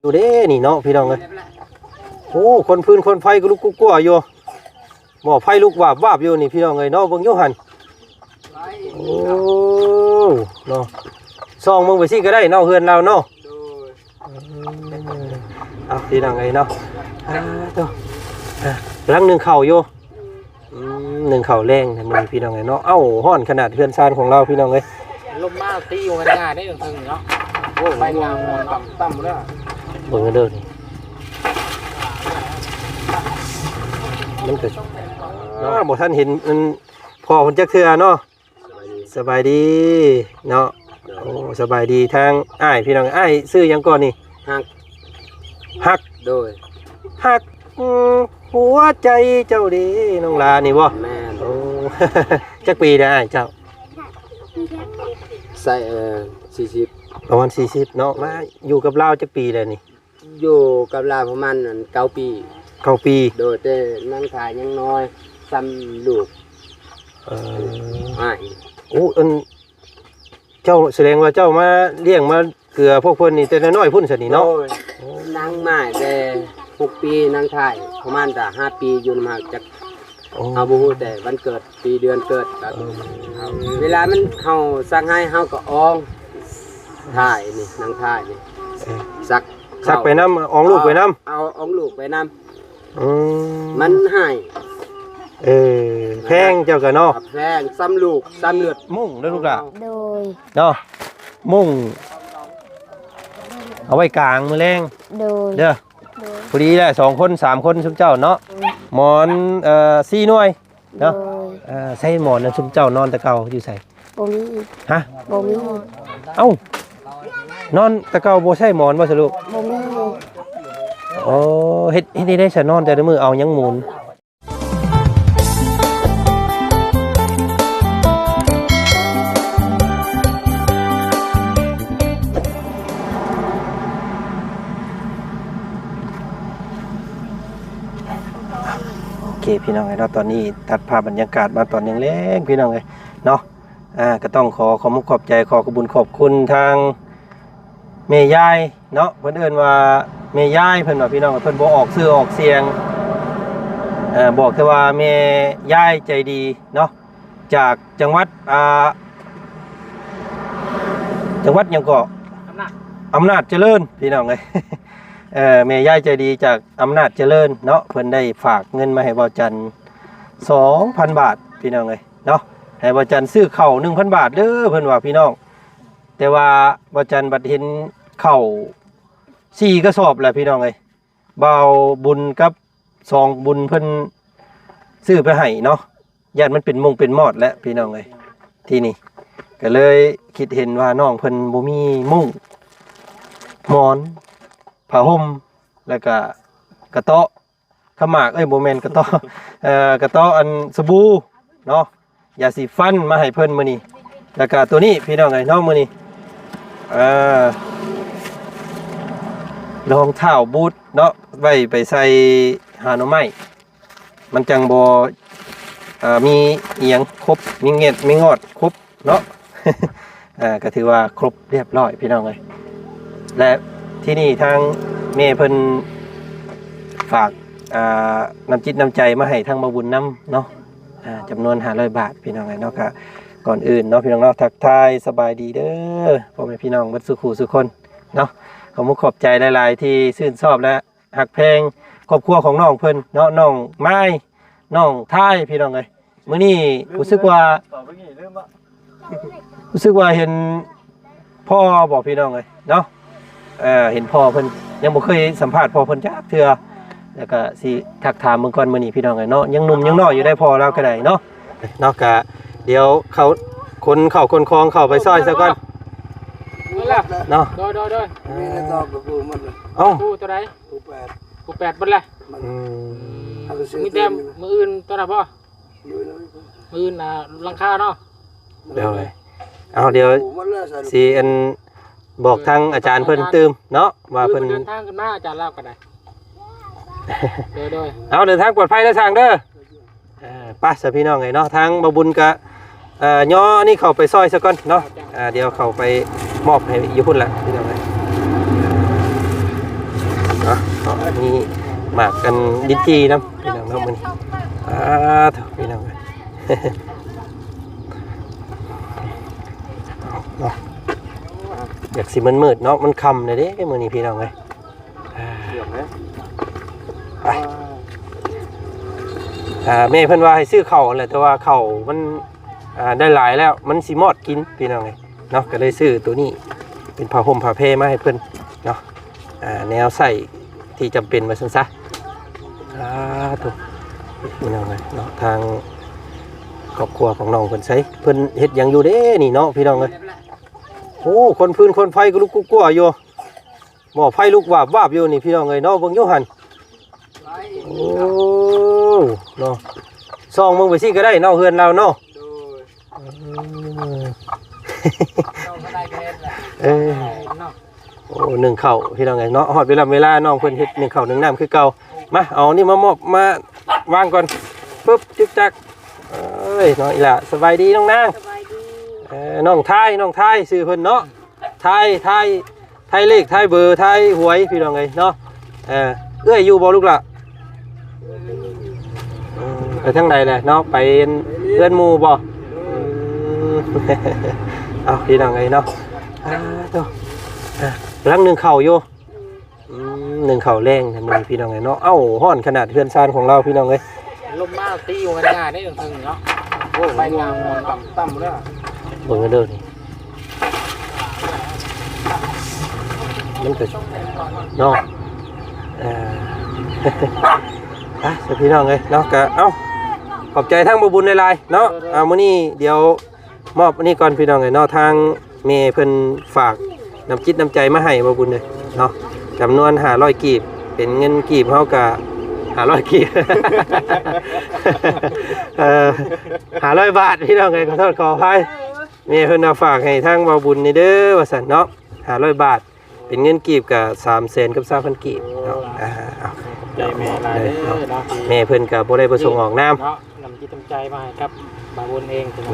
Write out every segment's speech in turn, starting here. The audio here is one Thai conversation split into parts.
อยู่เด้นี่เนาะพี่น้องเอ้ยโอ้คนพื้นคนไฟก็ลุกกุ๊กกัวอยู่หม้อไฟลุกวาบวาบอยู่นี่พี่น้องเอ้ยเนาะเบิ่งอยู่หั่นโอ้เนาะซองมึงไปสิก็ได้เนาะเฮือนเราเนาะเอาพี่น้องเอ้ยเนาะกำลังนึ่งข้าวอยู่นึ่งข้าวแรงทำไมพี่น้องเอ้ยเนาะเอ้าฮ้อนขนาดเฮือนซานของเราพี่น้องเอ้ยลมมาตีอยู่ง่ายได้ถึงเนาะโอ้ยไปงามต่ำเลยเบิ่งเด้อนี่มันก็บ่ท่านเห็นมันพ่อเพิ่นจักเทื่อเนาะสบายดีเนาะโอ้สบายดีทางอ้ายพี่น้องอ้ายซื้อหยังก่อนนี่ฮักโดยฮักหัวใจเจ้าดีน้องลานี่บ่แม่โอ้จักปีได้อ้ายเจ้าใส่40ประมาณ40เนาะมาอยู่กับเราจักปีแล้วนี่อยู่กับลาประมาณ9 ปี9 ปีโดยแต่นั่งขายยังน้อยซ้ำลูกโอ้เจ้าแสดงว่าเจ้ามาเลี้ยงมาเกลือพวกเพิ่นนี่แต่น้อยๆพุ่นซะนี่เนาะนั่งมาแต่6 ปีนั่งขายประมาณแต่5 ปีอยู่มาจากเอาบ่ฮู้แต่วันเกิดปีเดือนเกิดเวลามันเฮาสั่งให้เฮาก็อองถ่ายนี่นั่งถ่ายนี่ซักไปน้ำอองลูกไปน้ำเอาอองลูกไปน้ำมันให้แพงเจ้าก็เนาะแพงซ้ำลูกซ้ำเลือดมุ่งเด้อลูกหล่ะโดยเนาะมุ่งเอาไว้กลางมื้อแรงโดยเด้อพอดีแหละ2 คน3 คนซุมเจ้าเนาะหมอน4 หน่วยเนาะใส่หมอนนั้นซุมเจ้านอนตะเกาอยู่ใส่บ่มีฮะบ่มีเอ้านอนตะเกาบ่ใช่หมอนบ่ซะลูกบ่มีอ๋อเฮ็ดได้ซะนอนแต่ละมื้อเอาหยังหมุนพี่น้องเนาะตอนนี้ตัดภาพบรรยากาศมาตอนยังเล็กพี่น้องเลยเนาะก็ต้องขอบมุขขอบใจขอบบุญขอบคุณทางแม่ยายเนาะเพิ่นเอิ้นว่าแม่ยายเพิ่นว่าพี่น้องเพิ่นบ่ออกชื่อออกเสียงบอกแต่ว่าแม่ยายใจดีเนาะจากจังหวัดยังก็อำนาจเจริญพี่น้องเลยแม่ยายใจดีจากอำนาจเจริญเนาะเพิ่นได้ฝากเงินมาให้บ่าวจัน 2,000 บาทพี่น้องเลยเนาะให้บ่าวจันซื้อข้าว 1,000 บาทเด้อเพิ่นว่าพี่น้องแต่ว่าบ่าวจันบัดเห็นข้าว4 กระสอบแหละพี่น้องเอ้ยบ่าวบุญกับ2 บุญเพิ่นซื้อไปให้เนาะญาติมันเป็นมงเป็นมอดแล้วพี่น้องเอ้ยที่นี่ก็เลยคิดเห็นว่าน้องเพิ่นบ่มีมุ้งหมอนผ้าห่มแล้วก็กระเตาะขมากโมเมนต์กระเตาะกระเตาะอันสบู่เนาะยาสีฟันมาให้เพิ่นมื้อนี้แล้วก็ตัวนี้พี่น้องไงเนาะมื้อนี้รองเท้าบูทเนาะไว้ไปใส่หาหน่อไม้มันจังบ่มีเอียงครบมีเง็ดมีงอดครบเนาะก็ถือว่าครบเรียบร้อยพี่น้องเลยและที่นี่ทางแม่เพิ่นฝากน้ำจิตน้ำใจมาให้ทางบ่าวบุญน้ำเนาะจำนวน500 บาทพี่น้องไงเนาะค่ะก่อนอื่นเนาะพี่น้องเนาะทักทายสบายดีเด้อพ่อแม่พี่น้องเบิดสุขุสุคนเนาะขอมุขขอบใจหลายๆที่ชื่นชอบและหักแพงครอบครัวของน้องเพิ่นเนาะน้องไม้น้องท้ายพี่น้องเอ้ยมื้อนี้รู้สึกว่าเห็นพ่อบอกพี่น้องเอ้ยเนาะเห็นพ่อเพิ่นยังบ่เคยสัมภาษณ์พ่อเพิ่นจักเทื่อแล้วก็สิทักถามเบิ่งก่อนมื้อนี้พี่น้องเอ้ยเนาะยังหนุ่มยังน้อยอยู่ได้พ่อเราก็ได้เนาะก็เดี๋ยวเขาคนเข้าคนคลองเข้าไปซอยซะก่อนเนาะโดยมีในซอกกับกูมันเอ้ากูตัวใดกู8เบิดแหละมีแต่มื้ออื่นตัวน่ะบ่มื้ออื่นหลังคาเนาะเดี๋ยวสิอันบอกทางอาจารย์เพิ่นตื่มเนาะว่าเพิ่นเดินทางกันมาอาจารย์เล่ากันได้โดยเอาเดินทางปลอดภัยนะทางเด้อไป้าสพี่น้องไงเนาะทางบ่บุญกะย่อนี่เข้าไปซอยซะก่อนเนาะเดี๋ยวเข้าไปมอบให้อยู่พุ่นละพี่น้องเอ้ย มีหมากกันดินจีนํพี่น้องเนาะมื้อนี้พี่น้องเนาะอยากสิมันมืดเนาะมันค่ำเลยเด้มื้อนี้พี่น้องเอ้ยแม่เพิ่นว่าให้ซื้อข้าวแหละแต่ว่าข้าวมันได้หลายแล้วมันสิหมดกินพี่น้องเอ้ยเนาะก็เลยซื้อตัวนี้เป็นผ้าห่มผ้าเพมาให้เพิ่นเนาะแนวใส่ที่จำเป็นมาซั่นซะถูกพี่น้องเอ้ยเนาะทางครอบครัวของน้องเพิ่นใช้เพิ่นเฮ็ดหยังอยู่เด้นี่เนาะพี่น้องเอ้ยโอ้คนพื้นคนไฟก็ลุกกุ๊กกัวอยู่หม้อไฟลุกวาบวาบอยู่นี่พี่น้องเอ้ยเนาะเบิ่งอยู่หั่นโอ้เนาะซองมึงไปสิก็ได้เนาะเฮือนเราเนาะโอ้หนึ่งเข่าพี่น้องไงเนาะฮอดเวลาน้องเพิ่นเฮ็ดหนึ่งเข่าหนึ่งน้ำคือเก่ามาเอานี่มามอบมาวางก่อนปึ๊บจึกจักเอ้ยน้องอีหล่ะสบายดีน้องนางน้องทายชื่อเพิ่นเนาะทายเลขทายเบอร์ทายหวยพี่น้องไงเนาะเอ้ยอยู่บ่ลูกล่ะไปทางใดแหละเนาะไปเพื่อนหมู่บ่เอาพี่น้องไงเนาะลังหนึ่งเข่าอยู่หนึ่งเข่าแรงมือพี่น้องไงเนาะเอ้าห้อนขนาดเฮือนซานของเราพี่น้องเลยลมมาตีอยู่กันง่ายได้ถึงเนาะโอ้ใบงามต่ำเลยเบิ่งกันเด้อนี่มันเกิดเนาะสพี่น้องเลยเนาะกะเอ้าขอบใจทั้งบ่บุญในลายเนาะมื้อนี้เดี๋ยวมอบอันนี้ก่อนพี่น้องเลยเนาะทางเมย์เพิ่นฝากน้ำจิตน้ำใจมาให้บ่บุญเลยเนาะจำนวน500กีบเป็นเงินกีบเท่ากับ500กีบ500 บาทพี่น้องเลยขอโทษขออภัยเมย์เพิ่นเอาฝากให้ทางบ่บุญนี่เด้อว่าซั่นเนาะ500 บาทเป็นเงินกีบกับ300,000กับ3,000กีบเนาะแม่เพิ่นกับบ่ได้ประสงค์ออกน้ำนำจิตนำใจมาให้ครับมาบุญเองถึง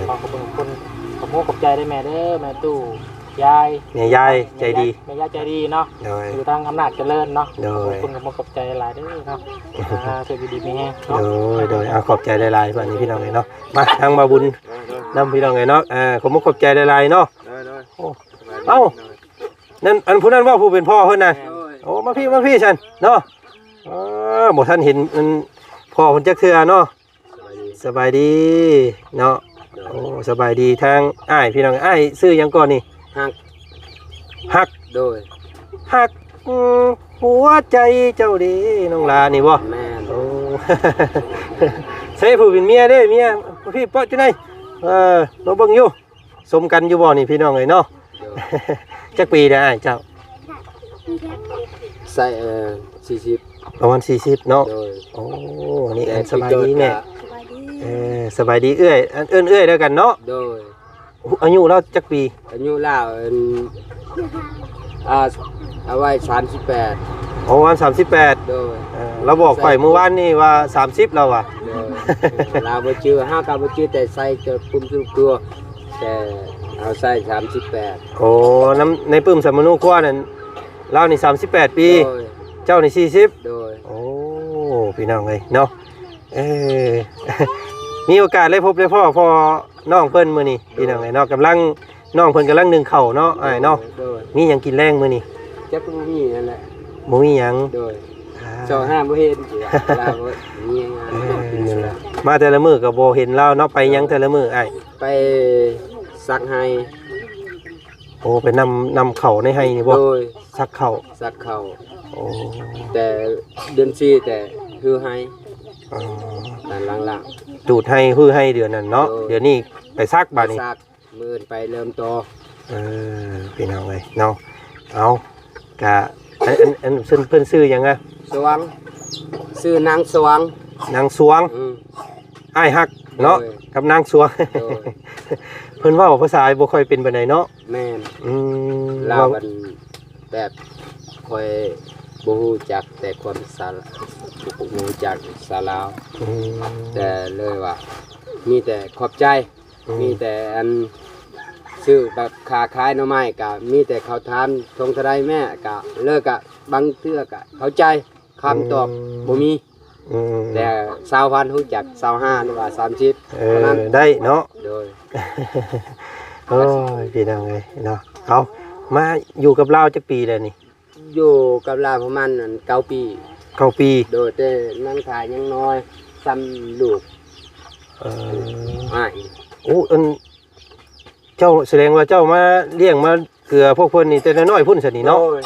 ขอขอบคุณขอบคุณขอบใจได้แม่เด้อแม่ตู้ยายแม่ยายใจดีแม่ยายใจดีเนาะอยู่ทางอำนาจเจริญเนาะขอบคุณขอบใจหลายเด้อครับสวัสดีมีแฮงโดยขอบใจหลายๆวันนี้พี่น้องเนาะมาทางมาบุญนำพี่น้องเนาะขอบใจหลายๆเนาะเอ้านั่นอันผู้นั้นว่าผู้เป็นพ่อเพิ่นน่ะโอ้มาพี่ฉันเนาะบ่ท่านเห็นพ่อเพิ่นจักเทื่อเนาะสบายดีเนาะโอ้สบายดีทางอ้ายพี่น้องอ้ายซื้อหยังก่อนนี่ฮักโดยฮักหัวใจเจ้าดีน้องลานี่บ่แม่โอ้ใส่ผู้เป็นเมียเด้เมียพี่เปาะจังได๋เราเบิ่งอยู่สมกันอยู่บ่นี่พี่น้องเอ้ยเนาะจักปีได้เจ้าใส่40ประมาณ40เนาะโอ้นี่สบายดีแม่สบายดีเอื้อยเอื้อยแล้วกันเนาะโดยอายุเราจักปีอายุเราเอาไว้38โอ้วัน38โดยเราบอกข่อยเมื่อวานนี่ว่า30เราอ่ะเราบ่ชื่อ5กับบ่ชื่อแต่ใส่จะปุ่มตัวแต่เอาใส่38โอ้น้ำในปื้มสมนุครัวนั่นเรานี่38ปีเจ้านี่40โดยโอ้พี่น้องเอ้ยเนาะมีโอกาสได้พบได้พ่อน้องเพิ่นมื้อนี้พี่น้องเอ้ยเนาะกำลังน้องเพิ่นกำลังนึ่งข้าวเนาะอ้ายเนาะมีหยังกินแรงมื้อนี้จักบ่มีนั่นแหละบ่มีหยังโดย25บ่เห็นลาบ่มีมาแต่ละมื้อก็บ่เห็นเราเนาะไปหยังแต่ละมื้ออ้ายไปซักให้โอ้ไปนำเข่าในให้นี่บ่ซักเข่าโอ้แต่เดือน4แต่คือให้ด้านหลังดูดให้ฮือให้เดือนนั้นเนาะเดี๋ยวนี้ไปซักบาดนี้ซักมื้อไปเริ่มต่อพี่น้องเอ้ยเนาะเอากะอันเพิ่นชื่อหยังอ่ะสวงชื่อนางสวงอ้ายฮักเนาะกับนางสวงเพิ่นเว้าภาษาบ่ค่อยเป็นปานใดเนาะแม่นลาวกันแบบค่อยบ่ฮู้จักแต่ความภาษาบ่ฮู้จักภาษาลาวแต่เลยว่ามีแต่ขอบใจมีแต่อันซื้อแบบค้าขายหน่อไม้ก็มีแต่เขาทานทงทะไดแม่ก็เลิกก็บางเทื่อก็เข้าใจ คำตอบบ่มี แต่20,000ฮู้จัก25หรือว่า30นั้น ได้เนาะ โดย โอ้ยพี่น้องเอ้ยเนาะเอามาอยู่กับเราจักปีแล้วนี่ อยู่กับลาประมาณ9 ปี 9 ปี โดยแต่นั่งถ่ายยังน้อยซ้ำลูกอ้าย โอ้อันเจ้าแสดงว่าเจ้ามาเลี้ยงมาเกลือพวกเพิ่นนี่แต่น้อยๆพุ่นซะนี่เนาะ โอ้ย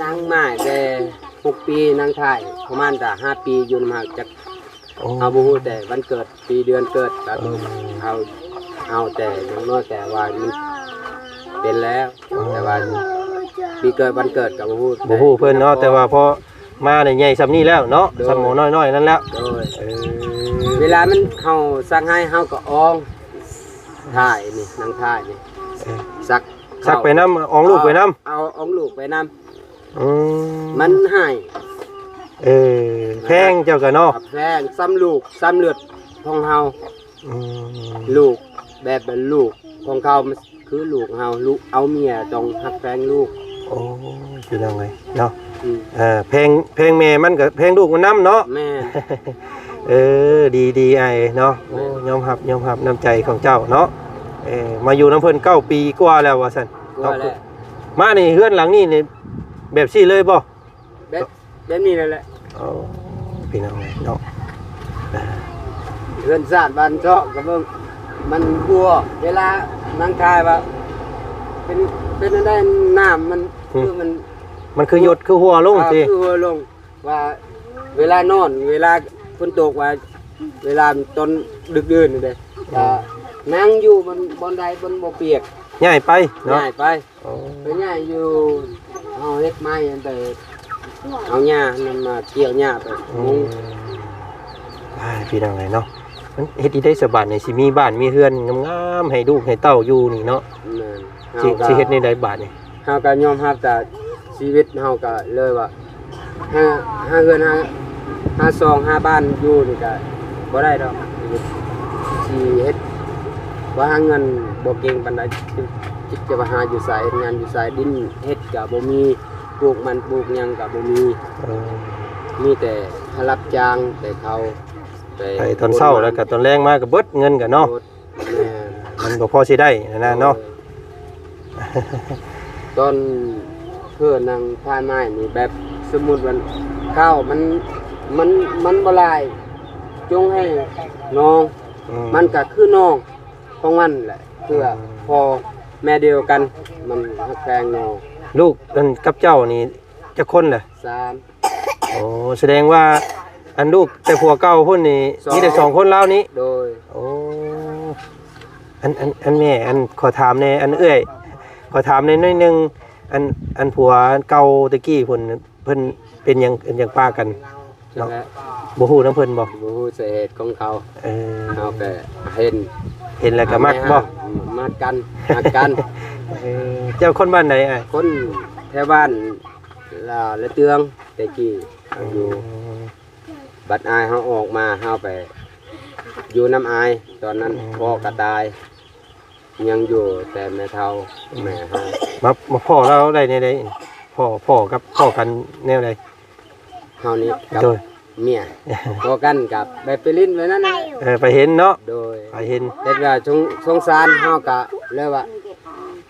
นั่งมาแต่6 ปีนั่งถ่ายประมาณแต่5 ปีอยู่นำหักจากเอาบ่ฮู้แต่วันเกิดปีเดือนเกิดก็เอาแต่ยังน้อยแต่ว่ามันเป็นแล้วแต่ว่าปีเกิดวันเกิดก็บ่ฮู้ บ่ฮู้เพิ่นเนาะแต่ว่าพอมาได้ใหญ่ซำนี้แล้วเนาะซำหมูน้อยๆนั่นแล้ว โดยเวลามันเฮาสั่งให้เฮาก็อองถ่ายนี่นั่งถ่ายนี่ซัก ไปน้ำอองลูกไปน้ำ เอาอองลูกไปน้ อืม ำมันให้ แพงเจ้าก็เนาะ แพงซ้ำลูกซ้ำเลือดของเฮา อืม ลูกแบบเป็นลูกของเขามันคือลูกเฮาลูกเอาเมียต้องหักแพงลูก โอ้ยพี่น้องเอ้ยเนาะ อืม แพงแม่มันก็แพงลูกมันน้ำเนาะ แม่ ดีไอ้เนาะโอ้ยอมรับน้ำใจของเจ้าเนาะมาอยู่น้ำเพิ่น9 ปีกว่าแล้วว่าซั่น ก็แหละ มานี่เฮือนหลังนี่นี่แบบซี่เลยบ่ แบบนี้นั่นแหละ อ๋อพี่น้องเนาะ เรือนสาดบ้านเจาะกับเบิ่งมันกลัวเวลานั่งทายว่าเป็นอะไรน้ำมันคือมัน คือหยดคือหัวลงสิ คือหัวลงว่าเวลานอนเวลาฝนตกว่าเวลาตอนดึกดื่นนี่เด้นั่งอยู่บนใดบนบ่เปียก ง่ายไปเนาะ ง่ายไป โอ้ ไปง่ายอยู่เอาเฮ็ดไม้อันไปเอาหญ้ามันมาเกี่ยวหญ้าไปมุง พี่น้องเนาะมันเฮ็ดอีได้สบายนี่สิมีบ้านมีเฮือนงามๆให้ลูกให้เต้าอยู่นี่เนาะ นั่น สิเฮ็ดในใดบาทนี่ เฮาก็ยอมรับแต่ชีวิตเฮาก็เลยว่าห้าเฮือนห้าซอง5บ้านอยู่นี่ก็บ่ได้ดอกสิเฮ็ดว่าหาเงินบ่เก่งปานใดจะว่าหาอยู่ไสเฮ็ดงานอยู่ไสดินเฮ็ดก็บ่มีปลูกมันปลูกหยังก็บ่มีมีแต่รับจ้างแต่เขา ไปตอนเช้าแล้วก็ตอนแรงมาก็เบิดเงินก็เนาะมันบ่พอสิได้นะเนาะ ตอนเพื่อนนางท่าไม้นี่แบบสมมุติว่าข้าวมันบ่หลายจงให้น้องมันก็คือน้องของมันแหละคือพอแม่เดียวกันมันฮักแพงน้อง ลูกกันกับเจ้านี่จักคนแหละ 3 โอ้แสดงว่าอันลูกแต่ผัวเก่าพุ่นนี่มีแต่2คนแล้วนี้ โดย โอ้อันแม่อันขอถามในอันเอื้อยขอถามในน้อยหนึงอันผัวเก่าตะกี้เพิ่นเป็นหยังป้ากัน เนาะ บ่ฮู้นำเพิ่นบ่ บ่ฮู้สาเหตุของเขา เออ เฮาก็เห็น เห็นแล้วก็มักบ่ มักกันฮักกัน เจ้าคนบ้านไหนอ้าย คนแถวบ้านละเตืองแต่กี้อยู่บัดอายเฮาออกมาเฮาไปอยู่น้ำอายตอนนั้นพ่อก็ตายยังอยู่แต่แม่เฒ่าแม่เฮา มาพ่อเราได้ในใดพ่อกับพ่อกันแนวใด เฮานี่กับ โดย เมียพอกันกับแบบไปลิ้นไว้นั่นนะ ไปเห็นเนาะ โดย ไปเห็น แต่ว่าสงสารเฮาก็เลยว่า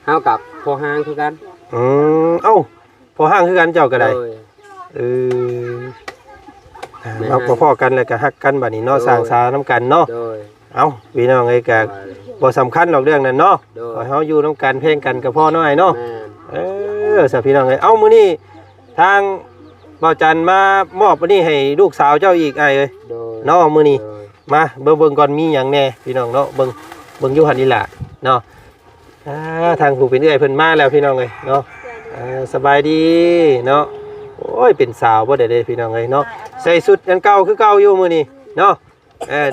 เฮากับพ่อห้างคือกัน เอ้าพอห้างคือกันเจ้าก็ได้ โดย เราพ่อกันแล้วก็ฮักกันบัดนี้เนาะสร้างสาน้ำกันเนาะ โดย เอ้าพี่น้องเอ้ยก็บ่สำคัญหรอกเรื่องนั้นเนาะ โดย ขอให้เฮาอยู่น้ำกันเพลงกันกับพ่อน้อยเนาะ แม่น สาพี่น้องเอ้ยเอ้ามื้อนี้ทางบ่าวจันทร์มามอบอันนี้ให้ลูกสาวเจ้าอีกอ้ายเอ้ย โดย เนาะมื้อนี้ โดย มาเบิ่งก่อนมีหยังแน่พี่น้องเนาะเบิ่งอยู่หั่นนี่ล่ะเนาะทางผู้เป็นเอื้อยเพิ่นมาแล้วพี่น้องเอ้ยเนาะสบายดีเนาะโอ้ยเป็นสาวบ่ได้เด้พี่น้องเอ้ยเนาะใส่ชุดอันเก่าคือเก่าอยู่มื้อนี้เนาะ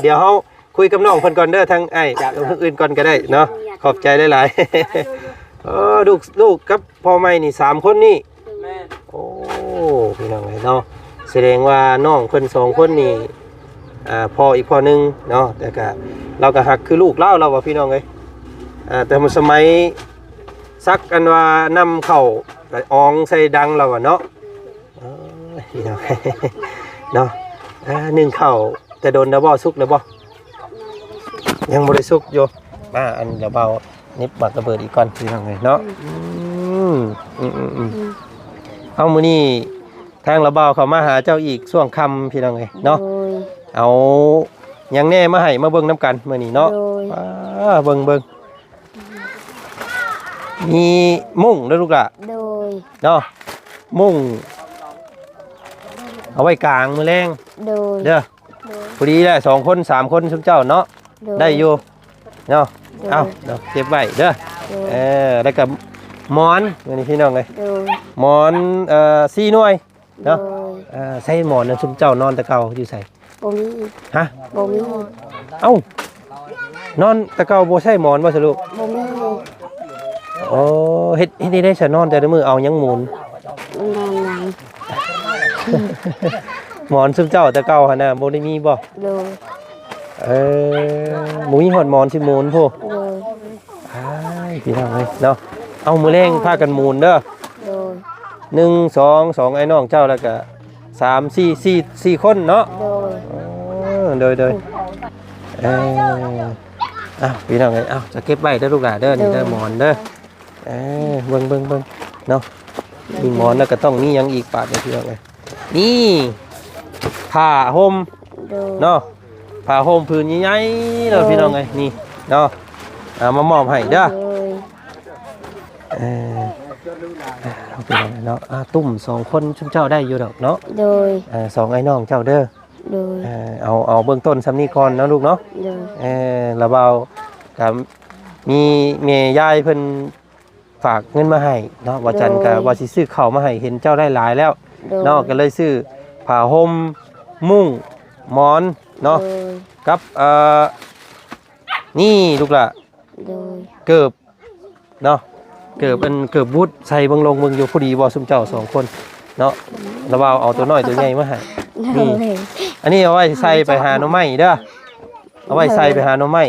เดี๋ยวเฮาคุยกับน้องเพิ่นก่อนเด้อทางไอ้ทางอื่นก่อนก็ได้เนาะขอบใจหลายๆลูกกับพ่อใหม่นี่3คนนี่ แม่น โอ้พี่น้องเอ้ยเนาะแสดงว่าน้องเพิ่น2คนนี่พ่ออีกพ่อนึงเนาะแต่ก็เราก็ฮักคือลูกเราว่าพี่น้องเอ้ยแต่มันสมัยซักกันว่านำเข้าอองใส่ดังเราอะเนาะ พี่น้อง เนาะนึ่งข้าวแต่โดนแล้วบ่สุกแล้วบ่ยังบ่ได้สุกอยู่มาอันเดี๋ยวเบานิบบักระเบิดอีกก่อนพี่น้องเอ้ยเนาะเอามื้อนี้ทางระเบาเขามาหาเจ้าอีกช่วงค่ำพี่น้องเอ้ยเนาะเอายังแน่มาให้มาเบิ่งน้ำกันมื้อนี้เนาะเบิ่งมีมุ้งเด้อลูกล่ะโดยเนาะมุ้งเอาไว้กลางมื้อแรง โดย เด้อพอดีแหละ2คน3คนซุมเจ้าเนาะได้อยู่เนาะเอาเดี๋ยวเก็บไว้เด้อแล้วก็หมอนมื้อนี้พี่น้องเอ้ยหมอน4หน่วยเนาะใส่หมอนนะซุมเจ้านอนแต่เก่าอยู่ใส่บ่มีฮะบ่มีเอ้านอนแต่เก่าบ่ใช่หมอนบ่สรุปบ่มีโอ้เฮ็ดนี่ได้ซะนอนแต่ละมื้อเอาหยังหมุนนอนหลัง หมอนซุมเจ้าแต่เก่าหั่นน่ะบ่ได้มีบ่โดยหมูมีหอดหมอนสิหมุนพ่อโดยพี่น้องเอ้ยเนาะเอามื้อแรงพากันหมุนเด้อโดย1 2 2ไอ้น้องเจ้าแล้วก็3 4 4คนเนาะโดยพี่น้องเอ้ยจะเก็บไว้เด้อลูกหลานเด้อนี่เด้อหมอนเด้อเบิ่งเนาะมีหมอนแล้วก็ต้องมีหยังอีกปาดนี่พี่น้องเอ้ยนี่ผ้าห่มเนาะผ้าห่มพื้นใหญ่ๆเนาะพี่น้องเอ้ยนี่เนาะมามอบให้เด้อเอาไปเลยเนาะตุ่ม2คนชุมเจ้าได้อยู่ดอกเนาะโดย2ไอ้น้องเจ้าเด้อโดยเอาเบื้องต้นซ้ำนี้ก่อนเนาะลูกเนาะระเบากับมีเมยายเพิ่นฝากเงินมาให้เนาะว่าจันกับว่าสิซื้อข้าวมาให้เห็นเจ้าได้หลายแล้วเนาะก็เลยซื้อผ้าห่มมุ้งหมอนเนาะกับนี่ลูกล่ะเกิบเนาะเกิบบูทใส่เบิ่งลงเบิ่งอยู่พอดีบ่ซุมเจ้า2คนเนาะระเบาเอาตัวน้อยตัวใหญ่มาให้นี่อันนี้เอาไว้ใส่ไปหาหน่อไม้เด้อเอาไว้ใส่ไปหาหน่อไม้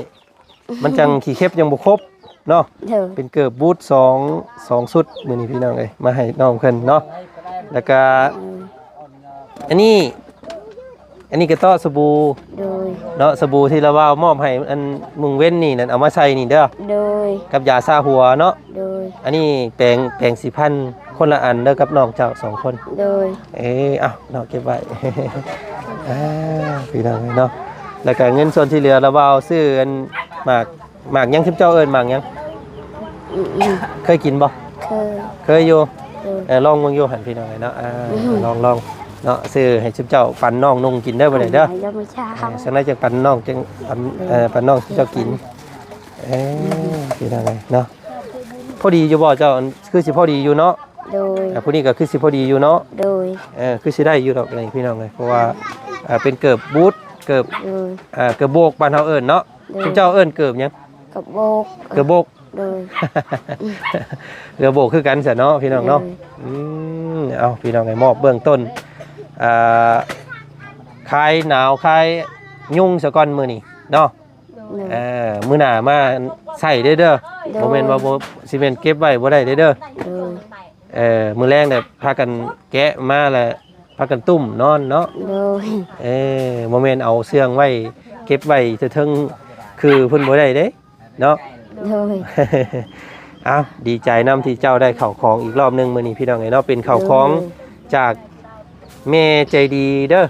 มันจังขี้เข็บยังบ่ครบเนาะเป็นเกิบบูท2ชุดมื้อนี้พี่น้องเอ้ยมาให้น้องเพิ่นเนาะแล้วก็อันนี้ก็ต่อสบู่เนาะสบู่ที่เราว่ามอบให้อันมึงเว้นนี่นั่นเอามาใส่นี่เด้อกับยาซาหัวเนาะอันนี้แปรงสีพันคนละอันเด้อกับน้องเจ้า2คนเนาะเก็บไว้ พี่น้องเนาะแล้วก็เงินส่วนที่เหลือเราเอาซื้ออันหมากยังชิมเจ้าเอิญหมากยังเคยกินบ่เคยอยู่ลองมึงอยู่หันพี่น้องเนาะลองเนาะซื้อให้ชิมเจ้าปั่นน้องนุ่งกินได้บ่ได้เด้อสักหน่อยจะปั่นน้องจังปั่นน้องชิมเจ้ากินพี่น้องเนาะพอดีอยู่บ่เจ้าคือสิพอดีอยู่เนาะผู้นี้ก็คือสิพอดีอยู่เนาะคือสิได้อยู่ดอกอะไรพี่น้องเลยเพราะว่าเป็นเกิบบูทเกิบโบกบ้านเฮาเอิ้นเนาะชิมเจ้าเอิ้นเกิบยังเกิบโบกเกิบโบกคือกันซะเนาะพี่น้องเนาะเอาพี่น้องให้มอบเบื้องต้นคลายหนาวคลายยุ่งซะก่อนมื้อนี้เนาะมื้อหน้ามาใส่เด้อบ่แม่นว่าบ่สิแม่นเก็บไว้บ่ได้เด้อมื้อแรงเนี่ยพากันแกะมาแล้วพากันตุ้มนอนเนาะบ่แม่นเอาเสื่องไว้เก็บไว้ถึงคือเพิ่นบ่ได้เด้เนาะอ้าวดีใจนำที่เจ้าได้ข้าวของอีกรอบนึงมื้อนี้พี่น้องเนาะเป็นข้าวของจากแม่ใจดีเด้อ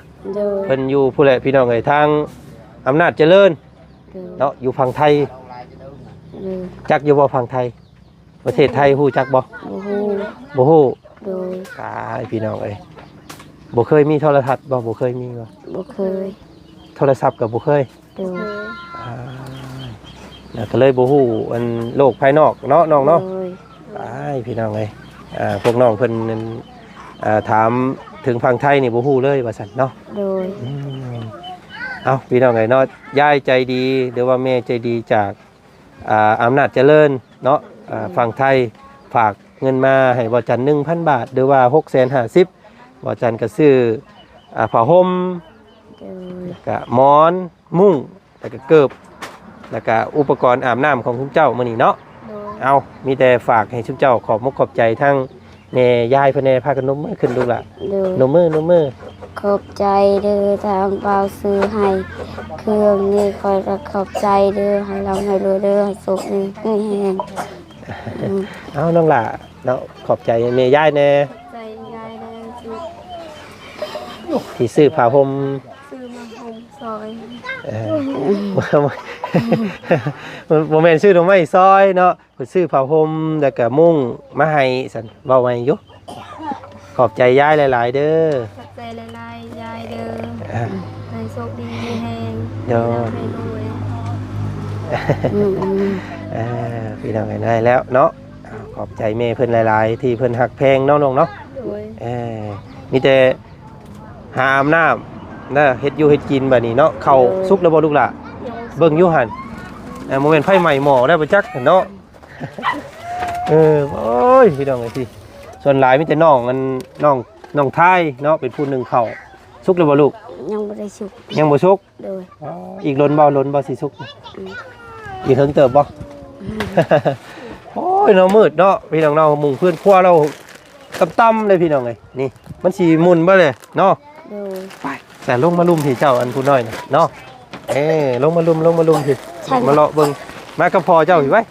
เพิ่นอยู่ผู้แหละพี่น้องเอ้ยทางอำนาจเจริญเนาะอยู่ฝั่งไทยจักอยู่บ่ฝั่งไทยประเทศไทยฮู้จักบ่บ่ฮู้ตายพี่น้องเอ้ยบ่เคยมีโทรทัศน์บ่เคยมีบ่เคยโทรศัพท์ก็บ่เคยแล้วก็เลยบ่ฮู้อันโลกภายนอกเนาะน้องเนาะตายพี่น้องเอ้ยพวกน้องเพิ่นถามถึงฝั่งไทยนี่บ่ฮู้เลยว่าซั่นเนาะเอาพี่น้องเอ้ยเนาะยายใจดีหรือว่าแม่ใจดีจากอำนาจเจริญเนาะฝั่งไทยฝากเงินมาให้บ่จัน 1,000 บาทหรือว่า 650,000บ่จันก็ซื้อผ้าห่มก็หมอนมุ้งแล้วก็เกิบแล้วก็อุปกรณ์อาบน้ำของคุณเจ้ามื้อนี้เนาะเอามีแต่ฝากให้ชุมเจ้าขอบมุกขอบใจทั้ง แม่ยายเพิ่นแน่พากันนมมือขึ้นลูกล่ะ โดย นมมือ ขอบใจเด้อทางเบาซื้อให้เครื่องนี้คอยจะขอบใจเด้อให้เราให้รู้เด้อให้สุขนี่แห้ง เอาน้องล่ะเนาะขอบใจแม่ยายแน่ ใจยายเด้อ ที่ซื้อผ้าห่ม ซื้อมาห่มซอย โมเมนต์ซื้อดอกไม้ซอยเนาะเพิ่นซื้อผ้าห่มแล้วก็มุ้งมาให้สันเว้าไว้อยู่ขอบใจยายหลายๆเด้อ ขอบใจหลายๆยายเด้อ อ่า ให้สุขดีมีแห้ง เดี๋ยว ให้รวย พี่น้องได้แล้วเนาะขอบใจแม่เพิ่นหลายๆที่เพิ่นหักแพงเนาะน้องเนาะ โดย มีแต่หาอาบน้ำนะเฮ็ดอยู่เฮ็ดกินบัดนี้เนาะเข้าสุกแล้วบ่ลูกล่ะเบิ่งอยู่หั่นโมเมนต์ไฟใหม่หม้อได้บ่จักเนาะโอ้ยพี่น้องเอ้ยพี่ส่วนหลายมีแต่น้องอันน้องทายเนาะเป็นผู้หนึงเข้าสุกแล้วบ่ลูก ยังบ่ได้สุข ยังบ่สุก โดย อีกล้นบ่สิสุกอีกเฮิงเติบบ่ โอ้ยเนาะมืดเนาะพี่น้องเนาะหมู่เพื่อนครัวเราต่ำๆเลยพี่น้องเอ้ยนี่มันสิหมุนบ่เลยเนาะ โดย ไปแต่ลงมาลุมที่เจ้าอันผู้น้อยน่ะเนาะลงมาลุมที่มาเลาะเบิ่งมากับพ่อเจ้าอยู่ไว้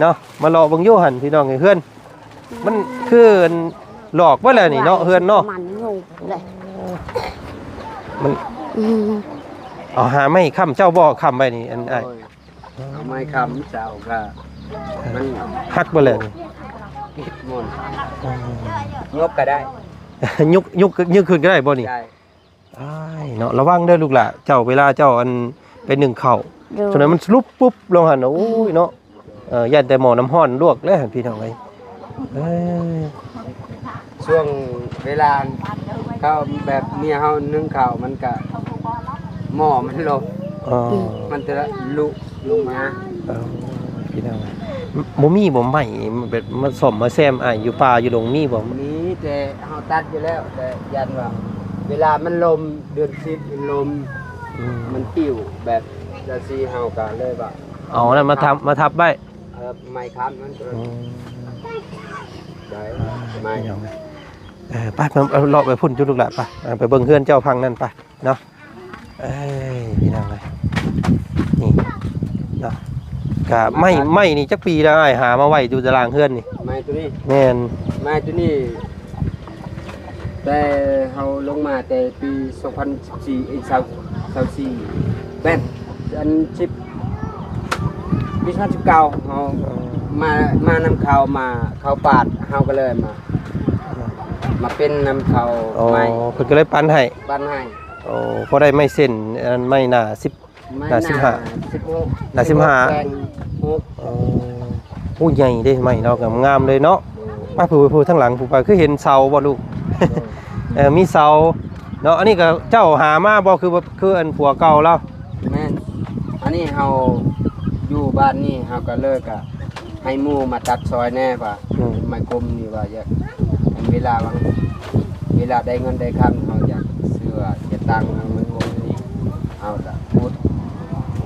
เนาะมาเลาะเบิ่งอยู่หั่นพี่น้องเอ้ยเฮือนมันคืออันหลอกบ่แหละนี่เนาะเฮือนเนาะ มันงงเลย มันเอาหาไม่ค้ำเจ้าบ่ค้ำไว้นี่อันอ้าย เอาไม้คำเจ้าก็มัน ฮักบ่เลยนี่ คิดมนงบก็ได้ ยุกขึ้นก็ได้บ่นี่ ได้ อ้ายเนาะระวังเด้อลูกหล่ะเจ้าเวลาเจ้าอันไปนึ่งข้าว โดย ฉะนั้นมันลุบปุ๊บลงหั่นน่ะโอ้ยเนาะยันแต่หม้อน้ำร้อนลวกแล้วหั่นพี่น้องเอ้ยเอ้ย ช่วงเวลาเขาแบบเมียเขานึ่งข้าวมันก็หม้อมันลง อ๋อ มันจะลุลงมา เอาพี่น้องเอ้ยบ่มีบ่ใหม่แบบมาซ่อมมาแซมอ้ายอยู่ป่าอยู่ดงมีบ่ มีแต่เขาตัดอยู่แล้ว แต่ยันว่าเวลามันลมเดือน10ลม อืม มันปิ้วแบบจะซีเฮากันเลยว่า เอานั่นมาทับไว้ ไม้ค้ำมันก็ อืม ได้ไม้ พี่น้องเอ้ยไปเอาเลาะไปพุ่นจุลูกหล่ะไปเบิ่งเฮือนเจ้าพังนั่นไปเนาะเอ้ยพี่น้องเอ้ยนี่เนาะกะไม่นี่จักปีแล้วอ้ายหามาไว้อยู่ตารางเฮือนนี่ ไม้ตัวนี้ แม่น ไม้ตัวนี้ แต่เฮาลงมาแต่ปี201424แม่นอัน10ปี2019เฮามานำเขามาเขาปาดเฮาก็เลยมาเป็นนำเขา อ๋อ ไม้ เพิ่นก็เลยปันให้ บ้านให้ โอ้พอได้ไม่เส้นอันไม่หนา10 ไม้ หน้า15 16 หน้า15 แปลง6 โอ้ใหญ่เด้ไม่เนาะงามเลยเนาะป้าผู้ทั้งหลังผู้ไปคือเห็นเสาบ่ลูก มีเสาเนาะอันนี้ก็เจ้าหามาบ่คืออันผัวเก่าเรา แม่นอันนี้เฮาอยู่บ้านนี่เฮาก็เลิกอะให้หมู่มาตัดซอยแน่ว่าไม้กลมนี่ว่าอยากเวลาได้เงินได้คำเฮาอยากซื้อจะตังค์มันกลมนี่เอาละพูด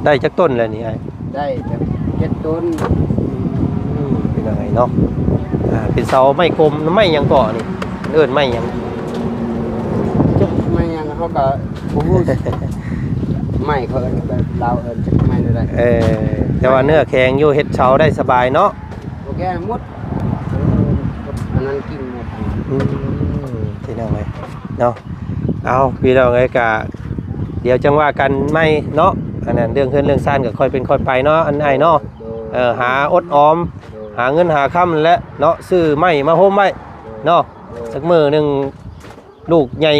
ได้จักต้นแล้วนี่ไอ้ ได้แบบ7ต้น เป็นยังไงเนาะเป็นเสาไม้กลมไม้หยังก่อนี่เอิ้นไม้หยัง จุกไม่ยังเฮาก็บ่ฮู้ ไม่เขาเอิ้นแบบเราเอิ้นจักไม่ได้ แต่ว่าเนื้อแข็งอยู่เฮ็ดเสาได้สบายเนาะ โอเคหมดอันนั้นกินหมด ที่นั่งเลยเนาะเอาพี่น้องเอ้ยกะเดี๋ยวจังว่ากันไม่เนาะอันนั้นเรื่องเฮือนเรื่องซ่านก็ค่อยเป็นค่อยไปเนาะอันไอ้เนาะหาอดออมหาเงินหาค่ำและเนาะซื้อไม้มาโฮมไว้เนาะสักมื้อหนึงลูกใหญ่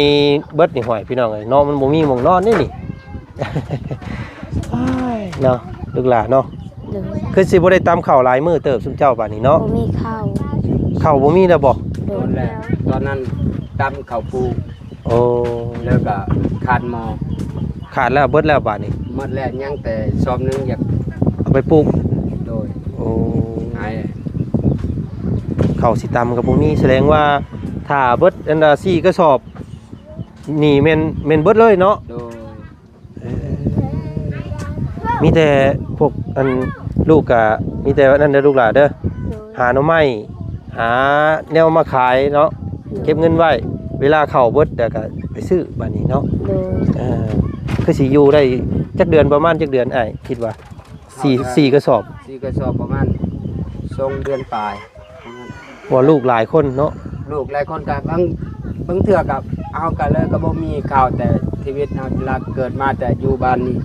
เบิดนี่ห่วยพี่น้องเอ้ยเนาะมันบ่มีหม้องนอนนี่นี่ เนาะลูกหลานเนาะ โดย คือสิบ่ได้ตำข้าวหลายมื้อเติบซุมเจ้าป่านนี้เนาะ บ่มีข้าว ข้าวบ่มีแล้วบ่ โด ตอน ย แรกตอนนั้นตำข้าวปู โอ้ แล้วก็ขาดหมอ ขาดแล้วเบิดแล้วบาดนี้ หมดแล้วยังแต่ซอมหนึงอยาก เอาไปปลูก โดย โอ้ หาย ข้าวสิตำกับบ่มีแสดงว่าถ้าเบิดอันดา4กระสอบนี่แม่นเบิดเลยเนาะ โดย มีแต่พวกอันลูกกะมีแต่ว่านั่นเด้อลูกหลานเด้อ โดย หาหน่อไม้ หาแนวมาขายเนาะเก็บเงินไว้เวลาเข้าเบิดเดี๋ยวก็ไปซื้อบัดนี้เนาะ โดย คือสิอยู่ได้จักเดือนประมาณจักเดือนอ้ายคิดว่า4กระสอบ 4กระสอบประมาณ2เดือนปลาย ว่าลูกหลายคนเนาะ ลูกหลายคนก็บางเทื่อกับเอากันเลยก็บ่มีข้าวแต่ชีวิตเฮาเวลาเกิดมาแต่อยู่บ้านนี่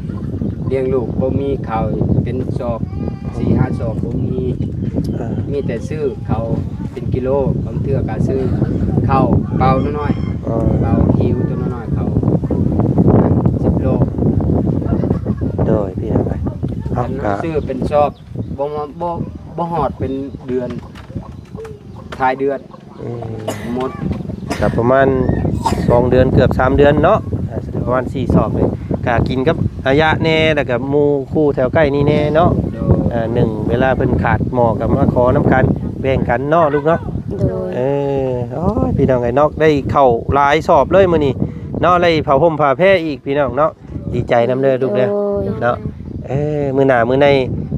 เลี้ยงลูกบ่มีข้าวเป็นสอบ 4-5 สอบบ่มีแต่ซื้อข้าวเป็นกิโลบางเทื่อก็ซื้อข้าวเปล่าน้อยๆเปล่าหิวตัวน้อยๆข้าว10 โล โดยพี่น้องเอ้ย อันนั้นซื้อเป็นสอบบ่ฮอดเป็นเดือนท้ายเดือนหมด กับประมาณ2เดือนเกือบ3เดือนเนาะประมาณ4สอบเลยกะกินกับระยะแน่แล้วก็หมู่คู่แถวใกล้นี่แน่เนาะหนึ่งเวลาเพิ่นขาดหมอกับมาขอน้ำกันแบ่งกันเนาะลูกเนาะ โดย โอ้ยพี่น้องไอ้นอกได้เข้าหลายสอบเลยมื้อนี้เนาะได้ผ้าห่มผ้าแพรอีกพี่น้องเนาะดีใจนำเด้อลูกเด้อเนาะมื้อหน้ามื้อใน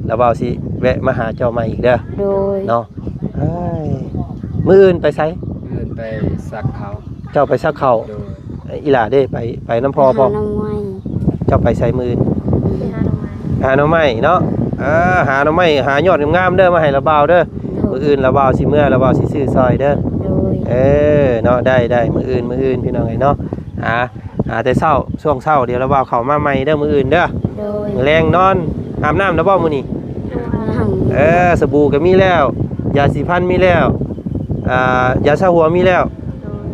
เราเบาสิแวะมาหาเจ้าใหม่อีกเด้อ โดย เนาะมื้ออื่นไปไส เดินไปสักเขา เจ้าไปซักข้าว โดย อีหล่าเด้ไปน้ำพอบ่ หาน้ำไม้ เจ้าไปใส่มือหาหน่อไม้เนาะหาหน่อไม้หายอดงามๆเด้อมาให้ระบาวเด้อมื้ออื่นระบาวสิเมื่อระบาวสิซื้อซอยเด้อ โดย เนาะได้มื้ออื่นพี่น้องไอ้เนาะหาแต่เช้าช่วงเช้าเดี๋ยวระบาวเข้ามาใหม่เด้อมื้ออื่นเด้อ โดย มื้อแรงนอนอาบน้ำแล้วบ่มื้อนี้ นั่ง สบู่ก็มีแล้วยาสีฟันมีแล้วยาชาหัวมีแล้ว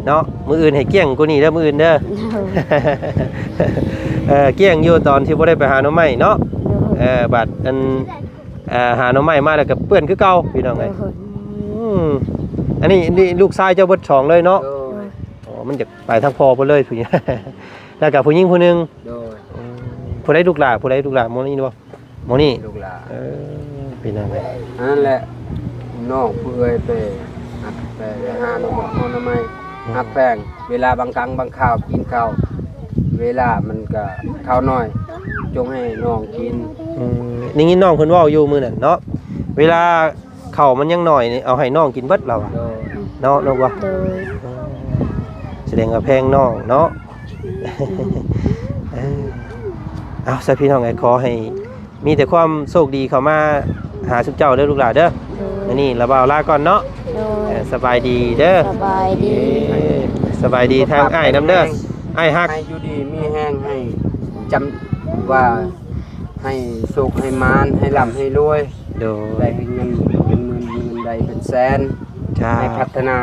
เนาะมื้ออื่นให้เกลี้ยงกว่านี้เด้อมื้ออื่นเด้อ เกลี้ยงอยู่ตอนที่บ่ได้ไปหาหน่อไม้เนาะบัดอันหาหน่อไม้มาแล้วก็เปื้อนคือเก่าพี่น้องเอ้ยอันนี้ลูกชายเจ้าเบิดช่องเลยเนาะ โดย อ๋อมันจะไปทางพ่อเพิ่นเลยผู้หญิง แล้วก็ผู้หญิงผู้หนึง โดย ผู้ใดลูกหลานหมื้อนี้บ่หมื้อนี้ ลูกหลาน พี่น้องเอ้ย อันนั้นแหละน้องผู้เอ้ยไปหาหน่อไม้หักแป้งเวลาบางครั้งบางข้าวกินข้าวเวลามันก็ข้าวน้อยจงให้น้องกิน นี่งินน้องเพิ่นเว้าอยู่มื้อนั้นเนาะเวลาข้าวมันยังน้อยนี่เอาให้น้องกินเบิดแล้วอะ โดย เนาะลูกว่า โดย แสดงว่าแพงน้องเนาะ เอาซะพี่น้องไอ้ขอให้มีแต่ความโชคดีเข้ามาหาสุเจ้าเด้อลูกหลานเด้อ โดย มื้อนี้ระบ่าวลาก่อนเนาะ โดย สบายดีเด้อ สบายดี สบายดีทางอ้ายน้ำเด้ออ้ายฮัก ให้อยู่ดีมีแห้งให้จำว่าให้สุขให้มานให้ร่ำให้รวย โด ได้ ย เงินเป็นหมื่นได้เป็นแสน จ้า ให้พัฒนา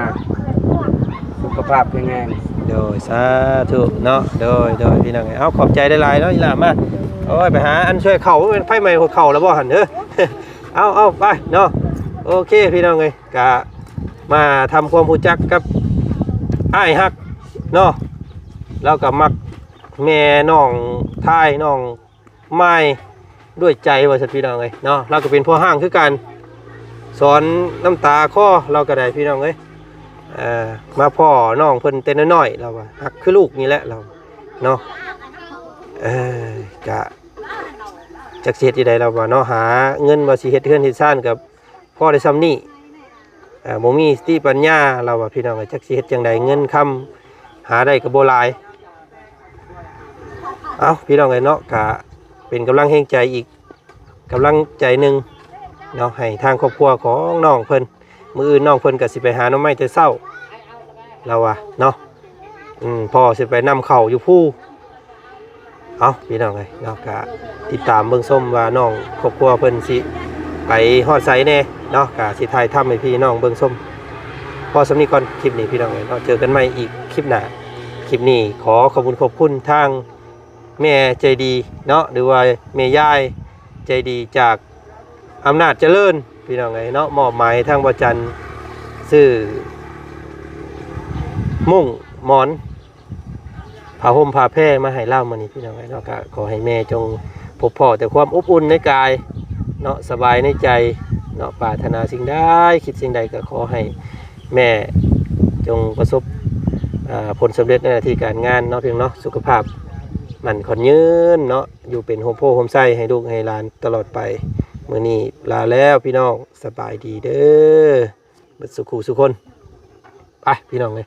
สุขภาพแข็งแรง โดยสาธุเนาะโดยพี่น้องเอาขอบใจได้หลายเนาะอีหล่ามาโอ้ยไปหาอันช่วยเข่าเป็นไฟใหม่หัวเข่าแล้วบ่หันเด้อ เอาไปเนาะโอเคพี่น้องเอ้ยกะมาทำความรู้จักกับอ้ายฮักเนาะแล้วก็มักแม่น้องทายน้องไม้ด้วยใจว่าสัตว์พี่น้องเอ้ยเนาะเราก็เป็นพ่อห้างคือกันสอนน้ำตาข้อเราก็ได้พี่น้องเอ้ยมาพ่อน้องเพิ่นเต้นน้อยๆเราว่าฮักคือลูกนี่แหละเราเนาะกะจักสิเฮ็ดที่ใดเราว่าเนาะหาเงินมาสิเฮ็ดเฮือนเฮ็ดซ่านกับพ่อได้ซ้ำนี่บ่มีสติปัญญาเราว่าพี่น้องจักสิเฮ็ดจังใดเงินคำหาได้ก็บ่หลายเอาพี่น้องเอ้ยเนาะกะเป็นกำลังแห่งใจอีกกำลังใจหนึงเนาะให้ทางครอบครัวของน้องเพิ่นมื้ออื่นน้องเพิ่นก็สิไปหาหน่อไม้แต่เช้าเราว่าเนาะพ่อสิไปนำเข้าอยู่ผู้เอาพี่น้องเอ้ยเนาะกะติดตามเบิ่งส้มว่าน้องครอบครัวเพิ่นสิไปฮอดไสแน่เนาะกะสิถ่ายทำให้พี่น้องเบิ่งส้มพอสำนี้ก่อนคลิปนี้พี่น้องเอ้ยเนาะเจอกันใหม่อีกคลิปหน้าคลิปนี้ขอขอบคุณทางแม่ใจดีเนาะหรือว่าแม่ยายใจดีจากอำนาจเจริญพี่น้องเอ้ยเนาะมอบหมายทางบ่จันซื้อมุ้งหมอนผ้าห่มผ้าแพรมาให้เล่ามานี่พี่น้องเนาะก็ขอให้แม่จงพบพ่อแต่ความอบอุ่นในกายเนาะสบายในใจเนาะปรารถนาสิ่งใดคิดสิ่งใดก็ขอให้แม่จงประสบผลสำเร็จในหน้าที่การงานเนาะเพียงเนาะสุขภาพมันขอนยืนเนาะอยู่เป็นโฮมโพโฮมไส้ให้ลูกให้หลานตลอดไปมื้อนี้ลาแล้วพี่น้องสบายดีเด้อ สุขุสุคนไปพี่น้องเลย